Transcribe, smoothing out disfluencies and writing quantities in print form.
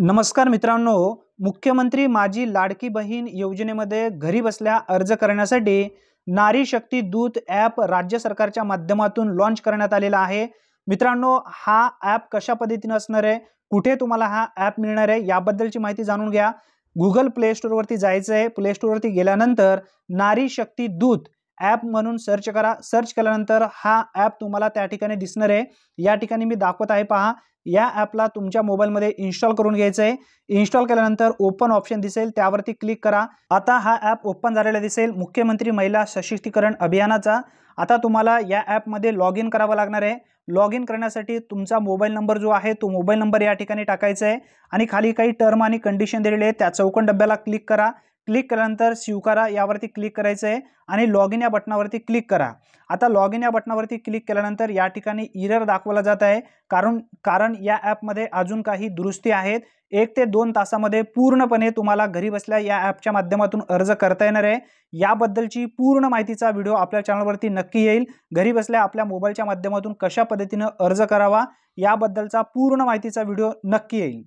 नमस्कार मित्रांनो, मुख्यमंत्री माझी लाडकी बहीण योजनेमध्ये घरी बसल्या अर्ज करण्यासाठी नारी शक्ती दूत ॲप राज्य सरकारच्या माध्यमातून लॉन्च करण्यात आलेला आहे। मित्रांनो, हा ॲप कशा पद्धतीने असणार आहे, कुठे तुम्हाला हा ॲप मिळणार आहे याबद्दलची माहिती जाणून घ्या। Google Play Store वरती जायचं आहे। Play Store वरती गेल्यानंतर नारी शक्ती दूत ॲप म्हणून सर्च करा। सर्च केल्यानंतर हा ॲप तुम्हाला त्या ठिकाणी दिसणार आहे। या ठिकाणी मी दाखवत आहे पहा। या ॲपला तुमच्या मोबाईलमध्ये इन्स्टॉल करून घ्यायचं आहे। इन्स्टॉल केल्यानंतर ओपन ऑप्शन दिसेल, त्यावरती क्लिक करा। आता हा ॲप ओपन झालेला दिसेल, मुख्यमंत्री महिला सशक्तीकरण अभियानाचा। आता तुम्हाला या ॲपमध्ये लॉग इन करावं लागणार आहे। लॉग इन करण्यासाठी तुमचा मोबाईल नंबर जो आहे तो मोबाईल नंबर या ठिकाणी टाकायचा आहे आणि खाली काही टर्म आणि कंडिशन दिलेले आहेत, त्या चौकोन डब्याला क्लिक करा। क्लिक केल्यानंतर स्वीकारा यावरती क्लिक करायचं आहे आणि लॉग इन या बटनावरती क्लिक करा। आता लॉग इन या बटनावरती क्लिक केल्यानंतर या ठिकाणी एरर दाखवला जात आहे, कारण या ॲपमध्ये अजून काही दुरुस्ती आहेत। 1 ते 2 तासामध्ये पूर्णपणे तुम्हाला घरी बसल्या या ॲपच्या माध्यमातून अर्ज करता येणार आहे। याबद्दलची पूर्ण माहितीचा व्हिडिओ आपल्या चॅनलवरती नक्की येईल। घरी बसल्या आपल्या मोबाईलच्या माध्यमातून कशा पद्धतीने अर्ज करावा याबद्दलचा पूर्ण माहितीचा व्हिडिओ नक्की येईल।